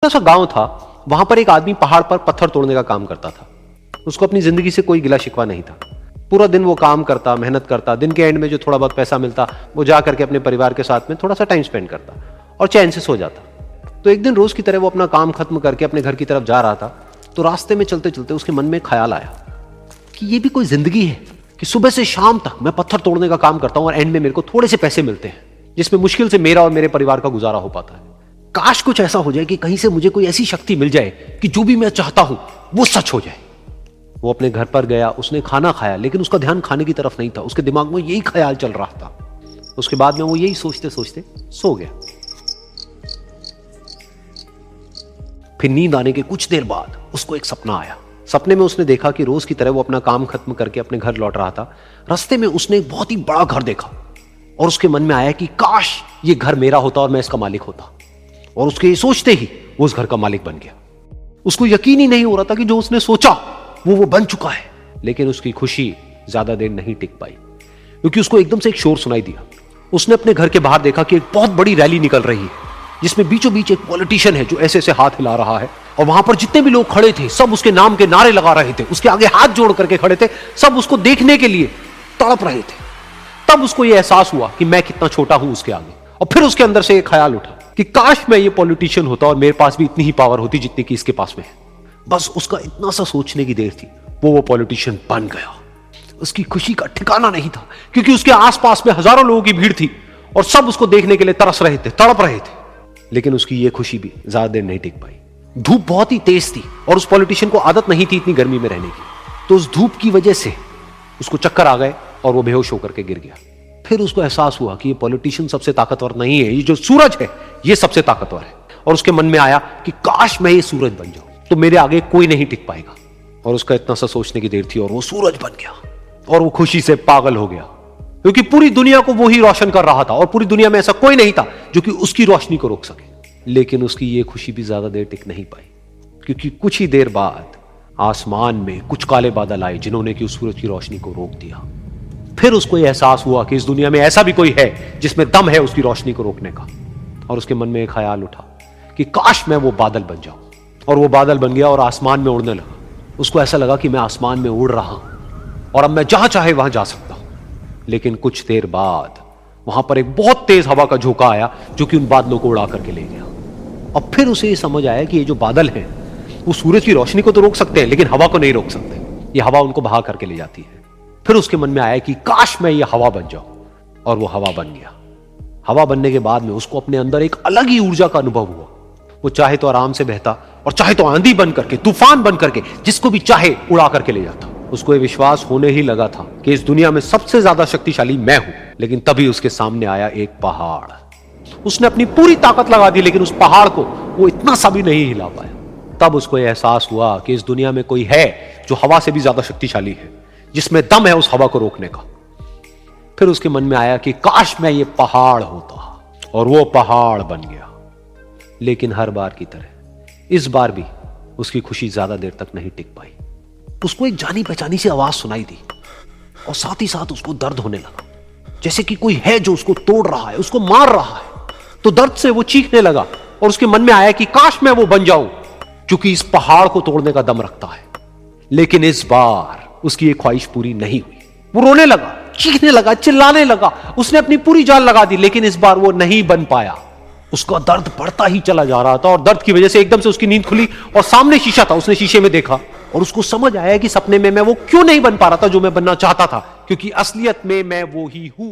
छोटा सा गांव था, वहां पर एक आदमी पहाड़ पर पत्थर तोड़ने का काम करता था। उसको अपनी जिंदगी से कोई गिला शिकवा नहीं था। पूरा दिन वो काम करता, मेहनत करता, दिन के एंड में जो थोड़ा बहुत पैसा मिलता वो जा करके अपने परिवार के साथ में थोड़ा सा टाइम स्पेंड करता और चैन से सो जाता। तो एक दिन रोज की तरह वो अपना काम खत्म करके अपने घर की तरफ जा रहा था, तो रास्ते में चलते चलते उसके मन में ख्याल आया कि ये भी कोई जिंदगी है कि सुबह से शाम तक मैं पत्थर तोड़ने का काम करता हूं और एंड में मेरे को थोड़े से पैसे मिलते हैं, जिसमें मुश्किल से मेरा और मेरे परिवार का गुजारा हो पाता है। काश कुछ ऐसा हो जाए कि कहीं से मुझे कोई ऐसी शक्ति मिल जाए कि जो भी मैं चाहता हूं वो सच हो जाए। वो अपने घर पर गया, उसने खाना खाया, लेकिन उसका ध्यान खाने की तरफ नहीं था। उसके दिमाग में यही ख्याल चल रहा था। उसके बाद में वो यही सोचते सोचते सो गया। फिर नींद आने के कुछ देर बाद उसको एक सपना आया। सपने में उसने देखा कि रोज की तरह वो अपना काम खत्म करके अपने घर लौट रहा था। रास्ते में उसने एक बहुत ही बड़ा घर देखा और उसके मन में आया कि काश ये घर मेरा होता और मैं इसका मालिक होता। और उसके ये सोचते ही वो उस घर का मालिक बन गया। उसको यकीन ही नहीं हो रहा था कि जो उसने सोचा वो बन चुका है। लेकिन उसकी खुशी ज्यादा देर नहीं टिक पाई, क्योंकि उसको एकदम से एक शोर सुनाई दिया। उसने अपने घर के बाहर देखा कि एक बहुत बड़ी रैली निकल रही है, जिसमें बीचों बीच एक पॉलिटिशियन है जो ऐसे ऐसे हाथ हिला रहा है। और वहां पर जितने भी लोग खड़े थे सब उसके नाम के नारे लगा रहे थे, उसके आगे हाथ जोड़ करके खड़े थे, सब उसको देखने के लिए तड़प रहे थे। तब उसको यह एहसास हुआ कि मैं कितना छोटा हूं उसके आगे। और फिर उसके अंदर से एक ख्याल उठा कि काश मैं ये पॉलिटिशियन होता और मेरे पास भी इतनी ही पावर होती जितनी कि इसके पास में है। बस उसका इतना सा सोचने की देर थी, वो पॉलिटिशियन बन गया। उसकी खुशी का ठिकाना नहीं था, क्योंकि उसके आसपास में हजारों लोगों की भीड़ थी और सब उसको देखने के लिए तरस रहे थे, तड़प रहे थे। लेकिन उसकी ये खुशी भी ज्यादा देर नहीं टिक पाई। धूप बहुत ही तेज थी और उस पॉलिटिशियन को आदत नहीं थी इतनी गर्मी में रहने की। तो उस धूप की वजह से उसको चक्कर आ गए और वो बेहोश होकर के गिर गया। फिर उसको एहसास हुआ कि ये पॉलिटिशियन सबसे ताकतवर नहीं है, ये जो सूरज है ये सबसे ताकतवर है। और उसके मन में आया कि काश मैं ये सूरज बन जाऊं तो मेरे आगे कोई नहीं टिक पाएगा। और उसका इतना सा सोचने की देर थी और वो सूरज बन गया। और वो खुशी से पागल हो गया, क्योंकि पूरी दुनिया को वो ही रोशन कर रहा था और पूरी दुनिया में ऐसा कोई नहीं था जो कि उसकी रोशनी को रोक सके। लेकिन उसकी ये खुशी भी ज्यादा देर टिक नहीं पाई, क्योंकि कुछ ही देर बाद आसमान में कुछ काले बादल आए जिन्होंने कि उस सूरज की रोशनी को रोक दिया। फिर उसको यह एहसास हुआ कि इस दुनिया में ऐसा भी कोई है जिसमें दम है उसकी रोशनी को रोकने का। और उसके मन में एक ख्याल उठा कि काश मैं वो बादल बन जाऊं। और वो बादल बन गया और आसमान में उड़ने लगा। उसको ऐसा लगा कि मैं आसमान में उड़ रहा हूं और अब मैं जहां चाहे वहां जा सकता हूं। लेकिन कुछ देर बाद वहां पर एक बहुत तेज हवा का झोंका आया जो कि उन बादलों को उड़ा करके ले गया। और फिर उसे ये समझ आया कि ये जो बादल हैं वो सूरज की रोशनी को तो रोक सकते हैं, लेकिन हवा को नहीं रोक सकते। ये हवा उनको बहा करके ले जाती है। फिर उसके मन में आया कि काश मैं ये हवा बन जाऊं। और वो हवा बन गया। हवा बनने के बाद में उसको अपने अंदर एक अलग ही ऊर्जा का अनुभव हुआ। वो चाहे तो आराम से बहता और चाहे तो आंधी बन करके, तूफान बन करके, जिसको भी चाहे उड़ा करके ले जाता। उसको ये विश्वास होने ही लगा था कि इस दुनिया में सबसे ज्यादा शक्तिशाली मैं हूं। लेकिन तभी उसके सामने आया एक पहाड़। उसने अपनी पूरी ताकत लगा दी, लेकिन उस पहाड़ को वो इतना सा भी नहीं हिला पाया। तब उसको यह एहसास हुआ कि इस दुनिया में कोई है जो हवा से भी ज्यादा शक्तिशाली है, जिसमें दम है उस हवा को रोकने का। फिर उसके मन में आया कि काश मैं ये पहाड़ होता। और वो पहाड़ बन गया। लेकिन हर बार की तरह इस बार भी उसकी खुशी ज्यादा देर तक नहीं टिक पाई। उसको एक जानी पहचानी सी आवाज सुनाई दी और साथ ही साथ उसको दर्द होने लगा, जैसे कि कोई है जो उसको तोड़ रहा है, उसको मार रहा है। तो दर्द से वो चीखने लगा और उसके मन में आया कि काश मैं वो बन जाऊं क्योंकि इस पहाड़ को तोड़ने का दम रखता है। लेकिन इस बार उसकी ये ख्वाहिश पूरी नहीं हुई। वो रोने लगा, चीखने लगा, चिल्लाने लगा। उसने अपनी पूरी जान लगा दी, लेकिन इस बार वो नहीं बन पाया। उसका दर्द बढ़ता ही चला जा रहा था और दर्द की वजह से एकदम से उसकी नींद खुली और सामने शीशा था। उसने शीशे में देखा और उसको समझ आया कि सपने में मैं वो क्यों नहीं बन पा रहा था जो मैं बनना चाहता था, क्योंकि असलियत में मैं वो ही हूं।